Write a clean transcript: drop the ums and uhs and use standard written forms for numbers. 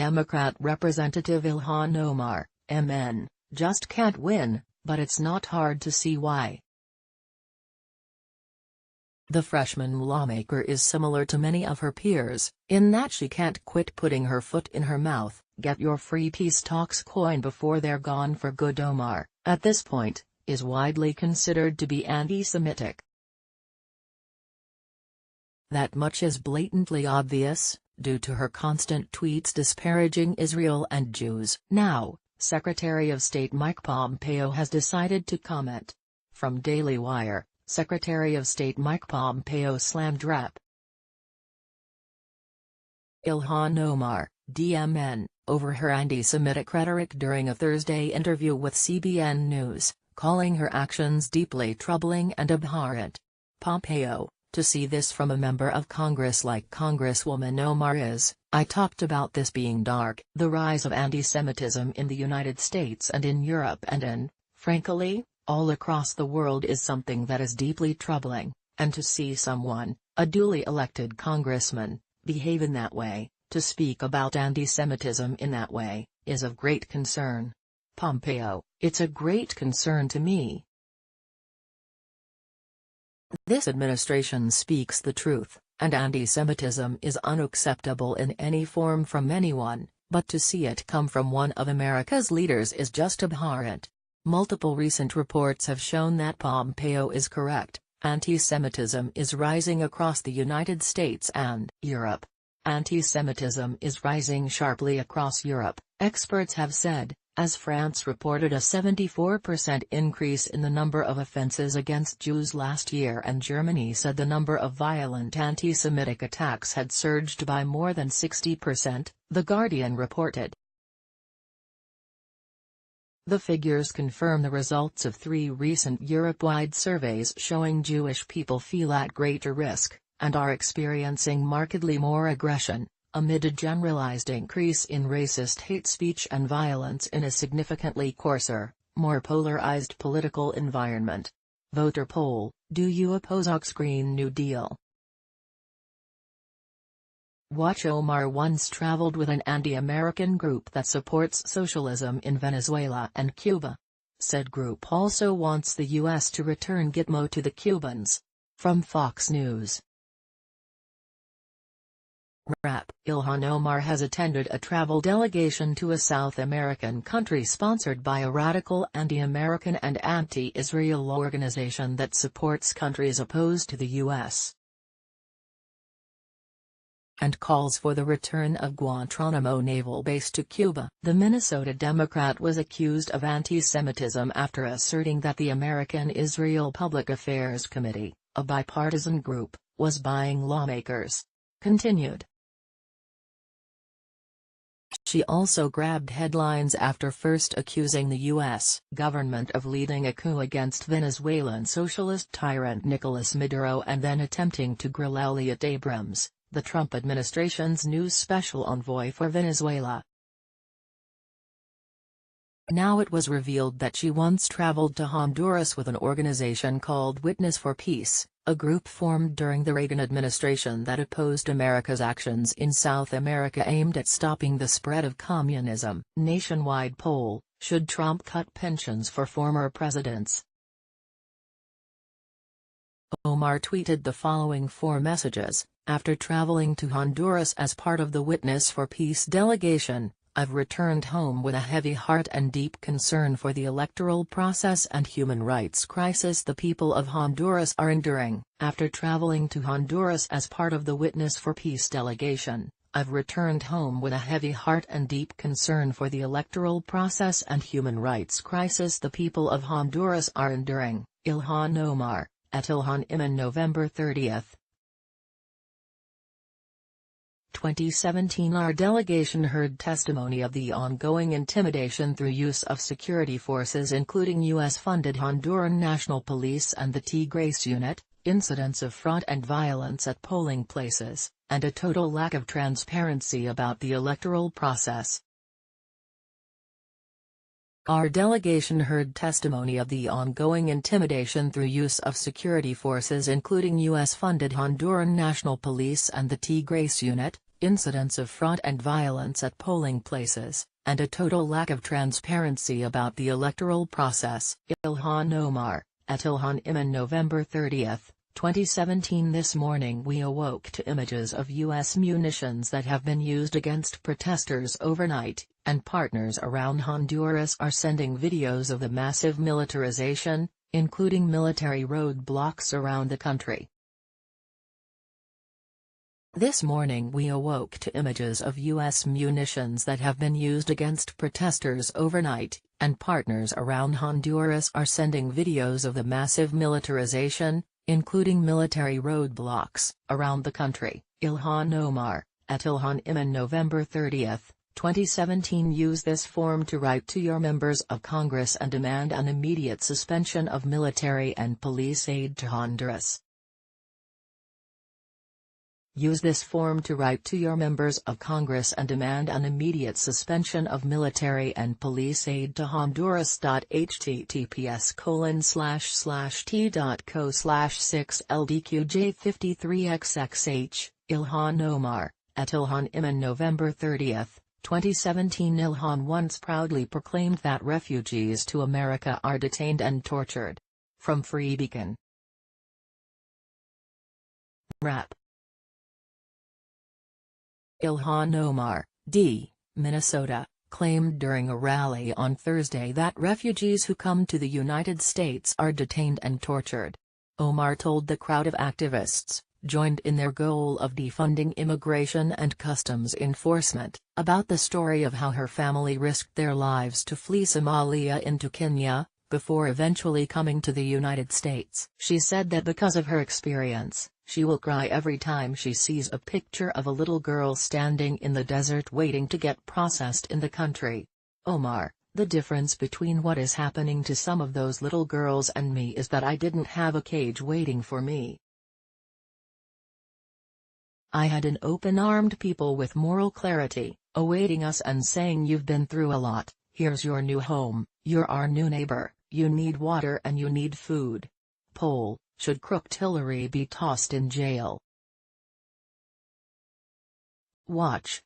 Democrat Representative Ilhan Omar, MN, just can't win, but it's not hard to see why. The freshman lawmaker is similar to many of her peers, in that she can't quit putting her foot in her mouth. Get your free peace talks coin before they're gone for good. Omar, at this point, is widely considered to be anti-Semitic. That much is blatantly obvious, due to her constant tweets disparaging Israel and Jews. Now, Secretary of State Mike Pompeo has decided to comment. From Daily Wire, Secretary of State Mike Pompeo slammed Rep. Ilhan Omar, DMN, over her anti-Semitic rhetoric during a Thursday interview with CBN News, calling her actions deeply troubling and abhorrent. Pompeo, to see this from a member of Congress like Congresswoman Omar is, I talked about this being dark. The rise of anti-Semitism in the United States and in Europe and frankly, all across the world is something that is deeply troubling, and to see someone, a duly elected congressman, behave in that way, to speak about anti-Semitism in that way, is of great concern. Pompeo, it's a great concern to me. This administration speaks the truth, and anti-Semitism is unacceptable in any form from anyone, but to see it come from one of America's leaders is just abhorrent. Multiple recent reports have shown that Pompeo is correct. Anti-Semitism is rising across the United States and Europe. Anti-Semitism is rising sharply across Europe, experts have said, as France reported a 74% increase in the number of offenses against Jews last year, and Germany said the number of violent anti-Semitic attacks had surged by more than 60%, The Guardian reported. The figures confirm the results of 3 recent Europe-wide surveys showing Jewish people feel at greater risk, and are experiencing markedly more aggression, amid a generalized increase in racist hate speech and violence in a significantly coarser, more polarized political environment. Voter poll: do you oppose Ox's Green New Deal? Watch. Omar once traveled with an anti-American group that supports socialism in Venezuela and Cuba. Said group also wants the U.S. to return Gitmo to the Cubans. From Fox News. Rep. Ilhan Omar has attended a travel delegation to a South American country sponsored by a radical anti-American and anti-Israel organization that supports countries opposed to the U.S. and calls for the return of Guantanamo Naval Base to Cuba. The Minnesota Democrat was accused of anti-Semitism after asserting that the American Israel Public Affairs Committee, a bipartisan group, was buying lawmakers. Continued. She also grabbed headlines after first accusing the U.S. government of leading a coup against Venezuelan socialist tyrant Nicolas Maduro and then attempting to grill Elliot Abrams, the Trump administration's new special envoy for Venezuela. Now it was revealed that she once traveled to Honduras with an organization called Witness for Peace, a group formed during the Reagan administration that opposed America's actions in South America aimed at stopping the spread of communism. Nationwide poll: should Trump cut pensions for former presidents? Omar tweeted the following 4 messages. After traveling to Honduras as part of the Witness for Peace delegation, I've returned home with a heavy heart and deep concern for the electoral process and human rights crisis the people of Honduras are enduring. After traveling to Honduras as part of the Witness for Peace delegation, I've returned home with a heavy heart and deep concern for the electoral process and human rights crisis the people of Honduras are enduring. Ilhan Omar, at Ilhan Omar, November 30. 2017. Our delegation heard testimony of the ongoing intimidation through use of security forces including U.S.-funded Honduran National Police and the Tigres Unit, incidents of fraud and violence at polling places, and a total lack of transparency about the electoral process. Our delegation heard testimony of the ongoing intimidation through use of security forces including U.S.-funded Honduran National Police and the Tigres Unit, incidents of fraud and violence at polling places, and a total lack of transparency about the electoral process. Ilhan Omar, at Ilhan Omar, November 30, 2017. This morning we awoke to images of U.S. munitions that have been used against protesters overnight, and partners around Honduras are sending videos of the massive militarization, including military roadblocks around the country. This morning we awoke to images of U.S. munitions that have been used against protesters overnight, and partners around Honduras are sending videos of the massive militarization, including military roadblocks, around the country. Ilhan Omar, at Ilhan Omar, November 30, 2017. Use this form to write to your members of Congress and demand an immediate suspension of military and police aid to Honduras. Use this form to write to your members of Congress and demand an immediate suspension of military and police aid to Honduras. https://t.co/6ldqj53xxh, Ilhan Omar, at Ilhan Omar, November 30, 2017. Ilhan once proudly proclaimed that refugees to America are detained and tortured. From Free Beacon. Wrap. Ilhan Omar, D., Minnesota, claimed during a rally on Thursday that refugees who come to the United States are detained and tortured. Omar told the crowd of activists, joined in their goal of defunding immigration and customs enforcement, about the story of how her family risked their lives to flee Somalia into Kenya, before eventually coming to the United States. She said that because of her experience, she will cry every time she sees a picture of a little girl standing in the desert waiting to get processed in the country. Omar, the difference between what is happening to some of those little girls and me is that I didn't have a cage waiting for me. I had an open-armed people with moral clarity, awaiting us and saying, you've been through a lot, here's your new home, you're our new neighbor, you need water and you need food. Poll: should crooked Hillary be tossed in jail? Watch.